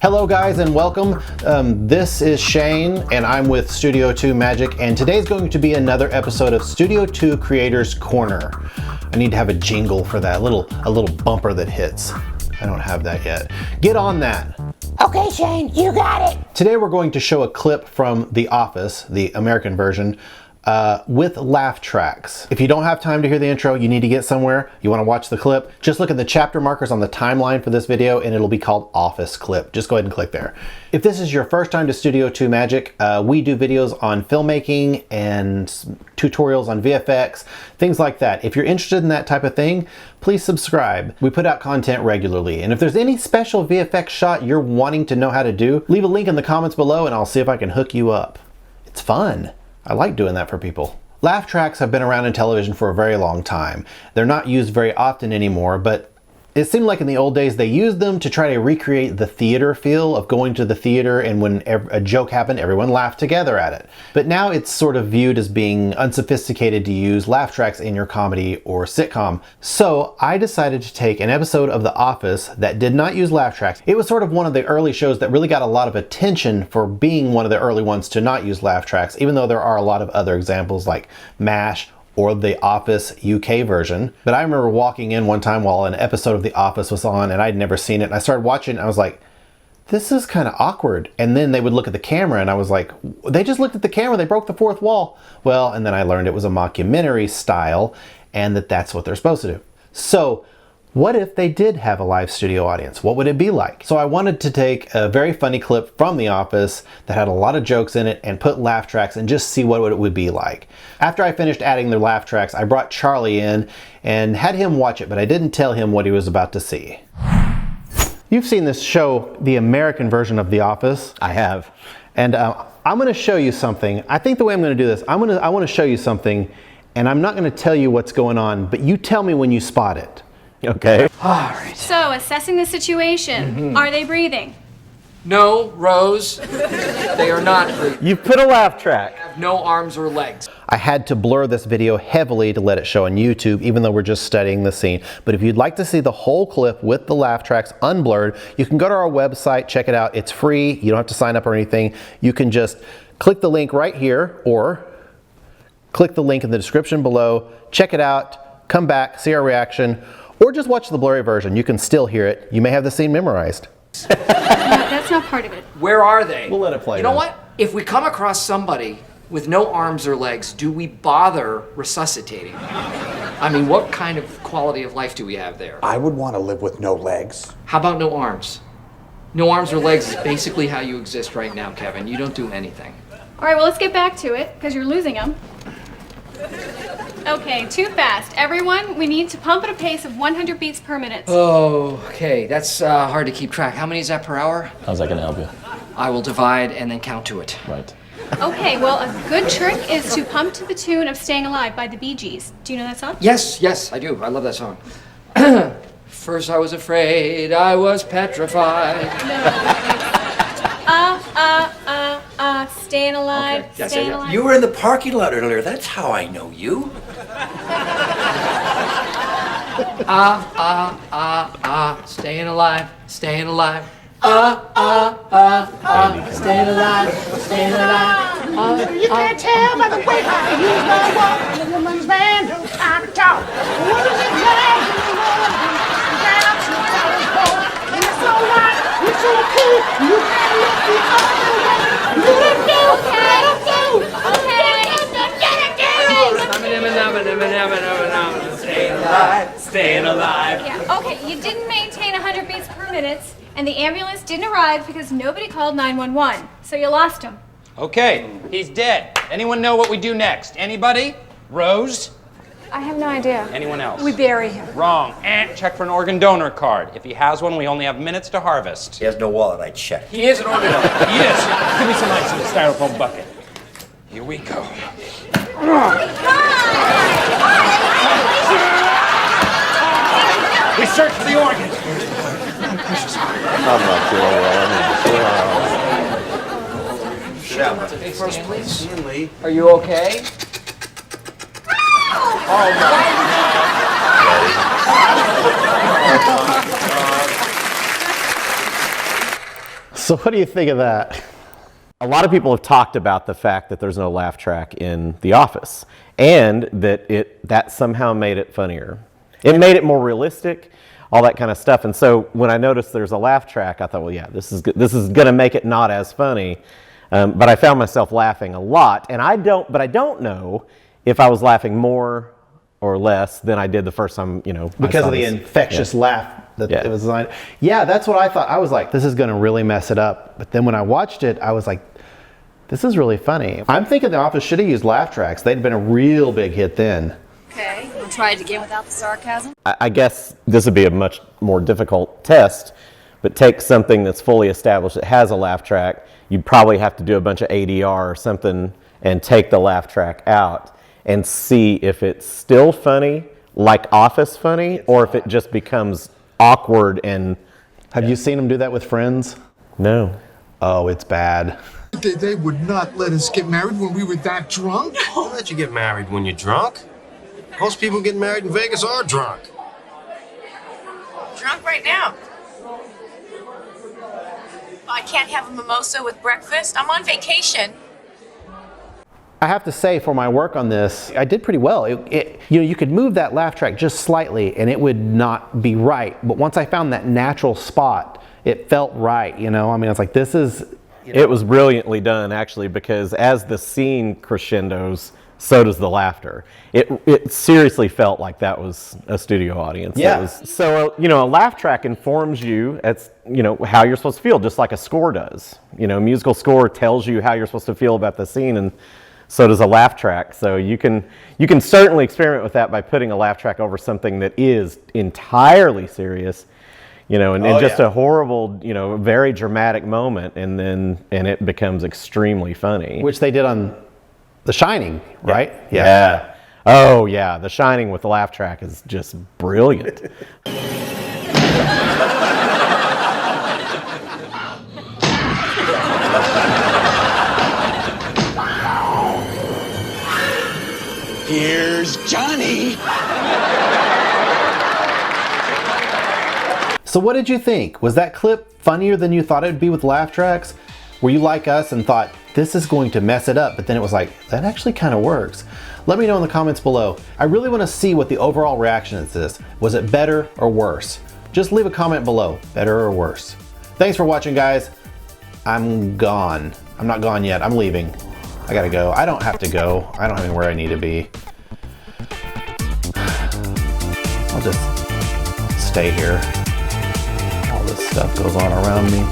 Hello guys and welcome. This is Shane and I'm with Studio 2 Magic, and today's going to be another episode of Studio 2 Creators Corner. I need to have a jingle for that, a little bumper that hits. I don't have that yet. Get on that. Okay, Shane, you got it. Today we're going to show a clip from The Office, the American version, with laugh tracks. If you don't have time to hear the intro, you need to get somewhere, you want to watch the clip, just look at the chapter markers on the timeline for this video and it'll be called Office Clip. Just go ahead and click there. If this is your first time to Studio 2 Magic, we do videos on filmmaking and tutorials on VFX, things like that. If you're interested in that type of thing, please subscribe. We put out content regularly, and if there's any special VFX shot you're wanting to know how to do, leave a link in the comments below and I'll see if I can hook you up. It's fun. I like doing that for people. Laugh tracks have been around in television for a very long time. They're not used very often anymore, but it seemed like in the old days they used them to try to recreate the theater feel of going to the theater, and when a joke happened, everyone laughed together at it. But now it's sort of viewed as being unsophisticated to use laugh tracks in your comedy or sitcom. So I decided to take an episode of The Office that did not use laugh tracks. It was sort of one of the early shows that really got a lot of attention for being one of the early ones to not use laugh tracks, even though there are a lot of other examples like MASH or the Office UK version. But I remember walking in one time while an episode of The Office was on and I'd never seen it, and I started watching it and I was like, this is kind of awkward. And then they would look at the camera and I was like, they just looked at the camera, they broke the fourth wall. Well, and then I learned it was a mockumentary style and that's what they're supposed to do. So what if they did have a live studio audience? What would it be like? So I wanted to take a very funny clip from The Office that had a lot of jokes in it and put laugh tracks and just see what it would be like. After I finished adding the laugh tracks, I brought Charlie in and had him watch it, but I didn't tell him what he was about to see. You've seen this show, the American version of The Office. I have. And I'm going to show you something. I think the way I'm going to do this, I want to show you something, and I'm not going to tell you what's going on, but you tell me when you spot it. Okay. All right. So, assessing the situation, are they breathing? No, Rose, they are not breathing. You put a laugh track. They have no arms or legs. I had to blur this video heavily to let it show on YouTube, even though we're just studying the scene. But if you'd like to see the whole clip with the laugh tracks unblurred, you can go to our website, check it out. It's free. You don't have to sign up or anything. You can just click the link right here or click the link in the description below. Check it out, come back, see our reaction, or just watch the blurry version. You can still hear it. You may have the scene memorized. No, that's not part of it. Where are they? We'll let it play. You know then. what? If we come across somebody with no arms or legs, do we bother resuscitating? I mean, what kind of quality of life do we have there? I would want to live with no legs. How about no arms? No arms or legs is basically how you exist right now, Kevin. You don't do anything. All right, well, let's get back to it, because you're losing them. Okay, too fast. Everyone, we need to pump at a pace of 100 beats per minute. Oh, okay. That's hard to keep track. How many is that per hour? How's that gonna help you? I will divide and then count to it. Right. Okay, well, a good trick is to pump to the tune of Staying Alive by the Bee Gees. Do you know that song? Yes, I do. I love that song. First I was afraid, I was petrified. Staying alive, Okay. Yes, staying yeah. alive. You were in the parking lot earlier. That's how I know you. Staying alive, staying alive. Staying alive, staying alive. You can't tell by the way I use my walk. The woman's man, no time to talk. What is it like when you wanna be down to the telephone? And it's so right, it's so cool. You can't look the other way. Staying alive. Yeah, okay, you didn't maintain 100 beats per minute, and the ambulance didn't arrive because nobody called 911, so you lost him. Okay, he's dead. Anyone know what we do next? Anybody? Rose? I have no idea. Anyone else? We bury him. Wrong. Check for an organ donor card. If he has one, we only have minutes to harvest. He has no wallet. I checked. He is an organ donor. He is. Give me some ice in the styrofoam bucket. Here we go. We search for the organ. I'm not feeling well. First, please. Are you okay? Oh my So what do you think of that? A lot of people have talked about the fact that there's no laugh track in The Office, and that somehow made it funnier. It made it more realistic, all that kind of stuff. And so when I noticed there's a laugh track, I thought, well, yeah, this is going to make it not as funny. But I found myself laughing a lot, and I don't know if I was laughing more or less than I did the first time, Because of the infectious laugh that it was designed. Yeah, that's what I thought. I was like, this is going to really mess it up. But then when I watched it, I was like, this is really funny. I'm thinking The Office should have used laugh tracks. They'd been a real big hit then. Okay, we'll try it again without the sarcasm. I guess this would be a much more difficult test, but take something that's fully established that has a laugh track. You'd probably have to do a bunch of ADR or something and take the laugh track out and see if it's still funny, like Office funny, or if it just becomes awkward and... Have you seen them do that with Friends? No. Oh, it's bad. They would not let us get married when we were that drunk. They'll let you get married when you're drunk. Most people getting married in Vegas are drunk. Drunk right now. I can't have a mimosa with breakfast. I'm on vacation. I have to say, for my work on this, I did pretty well. You could move that laugh track just slightly and it would not be right. But once I found that natural spot, it felt right, I mean, I was like, this is... It was brilliantly done, actually, because as the scene crescendos, so does the laughter. It seriously felt like that was a studio audience. Yeah. So, a laugh track informs you, how you're supposed to feel, just like a score does. A musical score tells you how you're supposed to feel about the scene, and so does a laugh track. So you can certainly experiment with that by putting a laugh track over something that is entirely serious, and just a horrible, very dramatic moment, and it becomes extremely funny. Which they did on The Shining, right? Yeah. Oh, yeah. The Shining with the laugh track is just brilliant. Here's Johnny. So what did you think? Was that clip funnier than you thought it would be with laugh tracks? Were you like us and thought, this is going to mess it up, but then it was like, that actually kind of works? Let me know in the comments below. I really want to see what the overall reaction is to this. Was it better or worse? Just leave a comment below, better or worse. Thanks for watching, guys. I'm gone. I'm not gone yet, I'm leaving. I gotta go. I don't have to go. I don't have anywhere I need to be. I'll just stay here. All this stuff goes on around me.